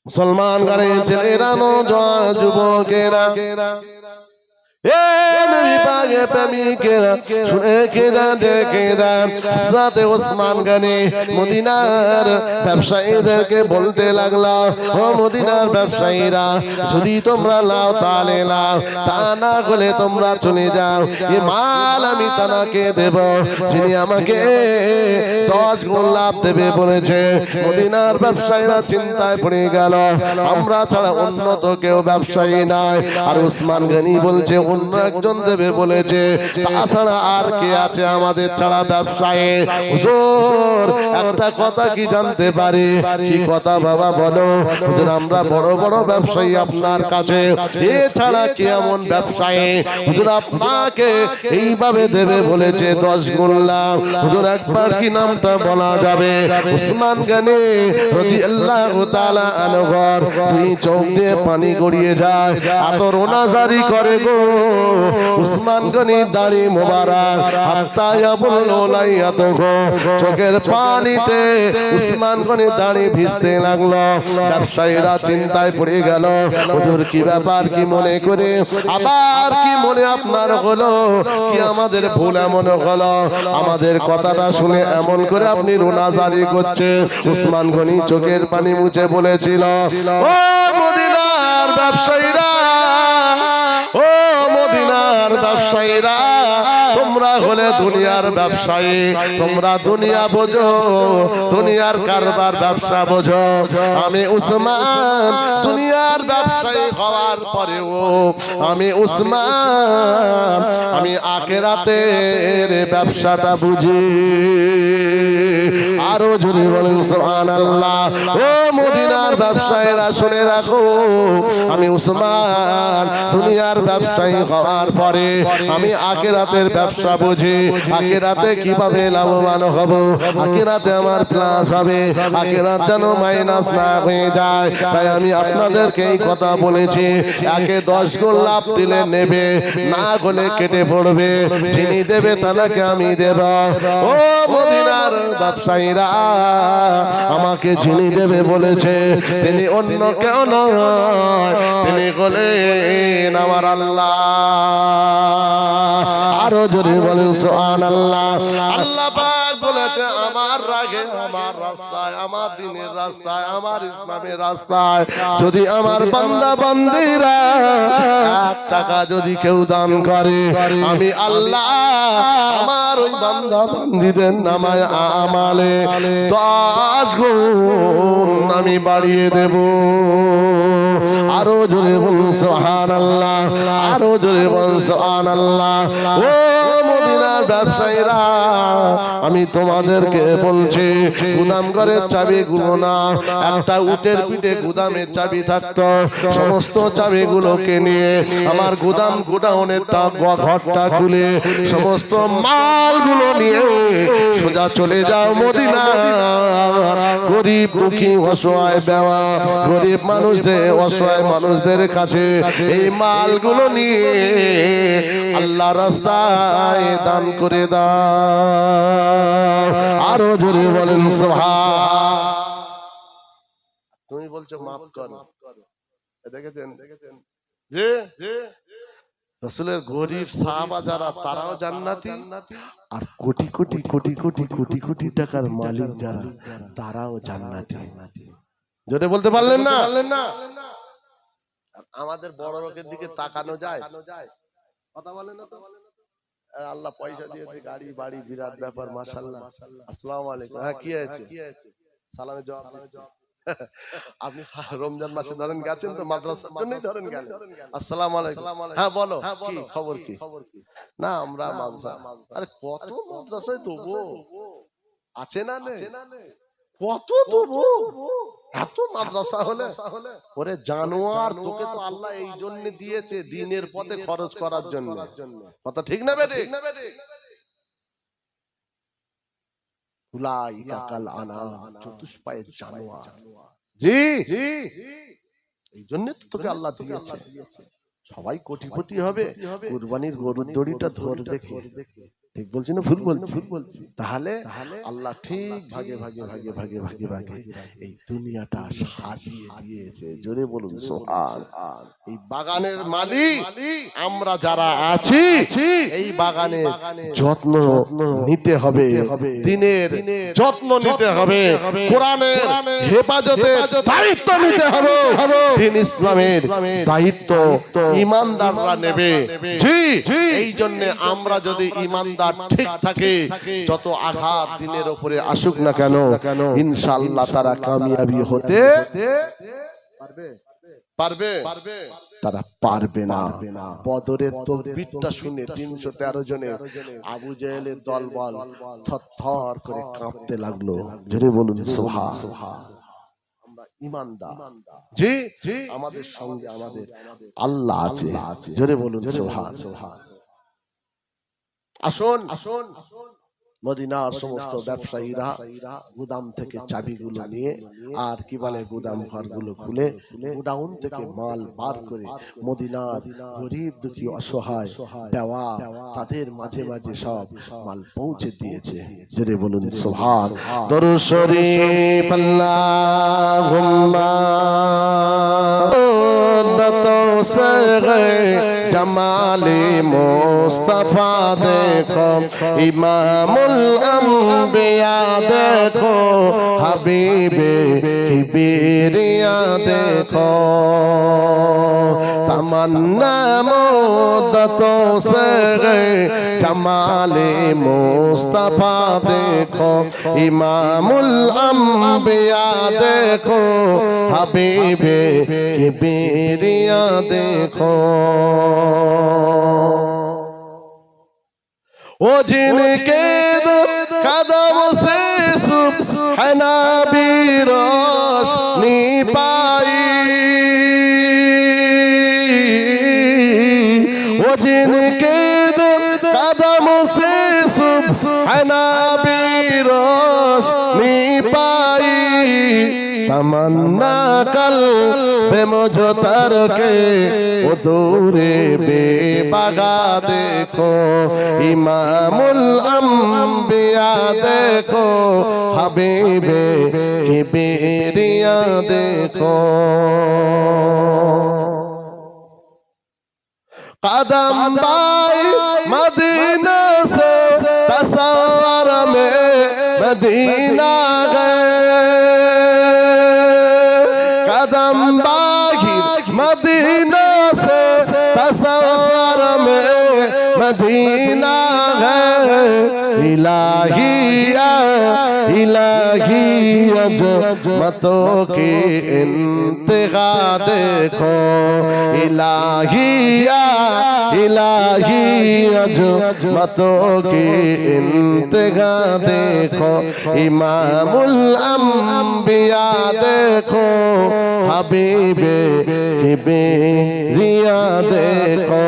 মুসলমান ঘরে ছেলেরা নওজোয়ান যুবকেরা নবী পাকের প্রেমিকেরা শুনে কেঁদে হযরতে ওসমান গনি মদিনার ব্যবসায়ীদেরকে বলতে লাগলো, ও মদিনার ব্যবসায়ীরা, যদি তোমরা লাও তাহলে লাও, তা না হলে তোমরা চলে যাও। এই মাল আমি তানাকে দেব যিনি আমাকে 10 গুণ লাভ দেবে বলেছে। মদিনার ব্যবসায়ীরা চিন্তায় পড়ে গেল, আমরা ছাড়া অন্য তো কেউ ব্যবসায়ী নাই। আর ওসমান গনি বলছে অন্য একজন দেবে বলেছে, তাছাড়া আর কে আছে আমাদের ছাড়া ব্যবসায়ী? হুজুর একটা কথা কি জানতে পারি? কি কথা বাবা বলো? হুজুর আমরা বড় বড় ব্যবসায়ী আপনার কাছে, এছাড়া কি এমন ব্যবসায়ী হুজুর আপনাকে এইভাবে দেবে বলেছে 10 গুণ লাভ? হুজুর একবার কি নামটা বলা যাবে? ওসমান গনি রাদিয়াল্লাহু তাআলা আনহু দুই চোখ দিয়ে পানি গড়িয়ে যায়, এত রোনাজারি করে গো। উসমান গনি দাড়ি মোবারক হাত্তা ইয়াবুল্লু লাইয়াতুহু, চোখের পানিতে উসমান গনি দাড়ি ভিজতে লাগলো। ব্যবসায়ীরা চিন্তায় পড়ে গেল, হুজুর কি ব্যাপার, কি মনে করে আবার কি মনে আপনার হলো? কি আমাদের ভুল এমন হলো? আমাদের কথাটা শুনে এমন করে আপনি রোনাজারি করছেন? উসমান গনি চোখের পানি মুছে বলেছিল, ও মদিনার ব্যবসায়ীরা, ও মদিনার ব্যবসায়ীরা, তোমরা হলে দুনিয়ার ব্যবসায়ী, তোমরা দুনিয়া বোঝো, দুনিয়ার কারবার ব্যবসা বোঝো। আমি উসমান দুনিয়ার ব্যবসায়ী হওয়ার পরেও আমি উসমান আমি আখিরাতের ব্যবসাটা বুঝি। আরো যদি বলেন সুবহানাল্লাহ। ও মদিনার ব্যবসায়ীরা শুনে রাখো, আমি উসমান দুনিয়ার ব্যবসায়ী হওয়ার পরে আমি আখিরাতের ব্যবসা বুঝি। আখিরাতে কিভাবে লাভবান হব, আখিরাতে আমার প্লাস হবে, আখিরাত যেন মাইনাস না হয়ে যায়। তাই আমি আপনাদেরকে এই কথা বলেছি, একে 10 গুণ লাভ দিলে নেবে, না হলে কেটে পড়বে। যিনি দেবে তাকে আমি দেব। ও মদিনার ব্যবসায়ীরা, আমাকে যিনি দেবে বলেছে তিনি অন্য কেউ নয়, তিনি হলেন আমার আল্লাহ। আরো জোরে বলেন সুবহানাল্লাহ। আল্লাহ পাক বলেছে, আমার রাগে, আমার রাস্তায়, আমার দ্বীনের রাস্তায়, আমার ইসলামের রাস্তায় যদি আমার বান্দা বান্দীরা 1 টাকা যদি কেউ দান করে, আমি আল্লাহ আমার ওই বান্দা বান্দীদের নামায় আমালে 10 গুণ আমি বাড়িয়ে দেব। আরো জোরে বলুন সুবহানাল্লাহ, আরো জোরে বলুন সুবহানাল্লাহ। ও মদিনার ব্যবসায়ীরা, আমি তোমাদেরকে বলছি, গুদাম ঘরের চাবি গুলো না, একটা উটের পিঠে গুদামের চাবি থাকতো, সমস্ত চাবিগুলোকে নিয়ে আমার গুদাম গোডাউনের ঘরটা খুলে সমস্ত মালগুলো নিয়ে সোজা চলে যাও মদিনা। গরিব দুঃখী অসহায় বেওয়া গরিব মানুষদের, অসহায় মানুষদের কাছে এই মালগুলো নিয়ে আল্লাহ রাস্তায় দান করে দাও। আরো জোরে বলেন সুবহান। তুমি বলছো মাফ করো, দেখেছেন যে রাসূলের গরিব সাহাবা যারা, তারাও জান্নাতি, আর কোটি কোটি কোটি কোটি কোটি কোটি টাকার মালিক যারা, তারাও জান্নাতি। জোরে বলতে পারলেন না? আমাদের বড় লোকের দিকে তাকানো যায়? কথা বলেন না তো। আল্লাহ পয়সা দিয়েছে, গাড়ি বাড়ি, বিরাট ব্যাপার, মাশাআল্লাহ। আসসালামু আলাইকুম। হ্যাঁ, কি হয়েছে? সালামের জবাব। আপনি রমজান মাসে ধরেন গেছেন তো, মাদ্রাসার জন্যই ধরেন গেলেন। আসসালামু আলাইকুম। হ্যাঁ বলো, কি খবর? কি না, আমরা মাদ্রাসা। আরে কত মাদ্রাসায় তবু আছে না, কত তবু এত মাদ্রাসা হলে ওরে জানোয়ার, তোকে তো আল্লাহ এই জন্য দিয়েছে দ্বীনের পথে খরচ করার জন্য। কথা ঠিক না বেঠিক? উলাইকা কাল আনাম, চতুষ্পায়ের জানোয়ার। জি, এই জন্য তো তোকে আল্লাহ দিয়েছে। সবাই কোটিপতি হবে, কুরবানির গরুর দড়িটা ধরবে কে? ঠিক বলছি না ভুল বলছি? তাহলে আল্লাহ ঠিক ভাগে ভাগে ভাগে ভাগে ভাগে ভাগে এই দুনিয়াটা সাজিয়ে দিয়েছে। জোরে বলুন সুবহান। এই বাগানের মালিক আমরা যারা আছি, এই বাগানের যত্ন নিতে হবে, দিনের যত্ন নিতে হবে, কোরআনের হেফাজতের দায়িত্ব নিতে হবে, দ্বীন ইসলামের দায়িত্ব ঈমানদাররা নেবে। জি, এই জন্য আমরা যদি ঈমানদার ঠিক থাকে, যত আঘাত দিনের উপরে আসুক না কেন, ইনশাআল্লাহ তারা কামিয়াবি হতে পারবে। তারা পারবে না। বদরের তাকবীরটা শুনে ৩১৩ জনের আবু জেহেলের দলবল থরথর করে কাঁপতে লাগলো। জোরে বলুন সুবহান। আমরা ঈমানদার, জি, আমাদের সঙ্গে আমাদের আল্লাহ আছে। জোরে বলুন সুবহান। আসুন মদিনার সমস্ত ব্যবসায়ীরা গুদাম থেকে চাবিগুলো নিয়ে আর কি বলে গুদাম ঘরগুলো খুলে গোডাউন থেকে মাল বার করে মদিনার গরিব দুঃখী অসহায় দেওয়া তাদের মাঝে মাঝে সব মাল পৌঁছে দিয়েছে। জোরে বলুন সুবহান। দরুদ শরীফ আল্লাহুম্মা জামালে মুস্তাফা দেখো, ইমামুল আম্বিয়া দেখো, হাবিবে কিবরিয়া দেখো, তমন্না মুদ্দতোं से জামালে মুস্তাফা দেখো, ইমামুল আম্বিয়া দেখো, হাবিবে কিবরিয়া देखो। वो जिनके कदम से सुबहाना भी रोशनी पाई, वो जिनके कदम से सुबहाना भी रोशनी पाई, तमन्ना कल्ब मुझतर के वो दूरे बेबगा देखो, इमामुल अम्बिया देखो, हबीबे किबरिया देखो। कदम बाई मदीना से तसव्वुर में मदीना गए, कदम बाहिर मदीना से तसव्वुर में मदीना है, इलाहिया इलाही अजमतों की इंतहा देखो, इलाहिया इलाही अजमतों की इंतहा देखो, इमामुल अम्बिया देखो, हबीबे किबरिया देखो।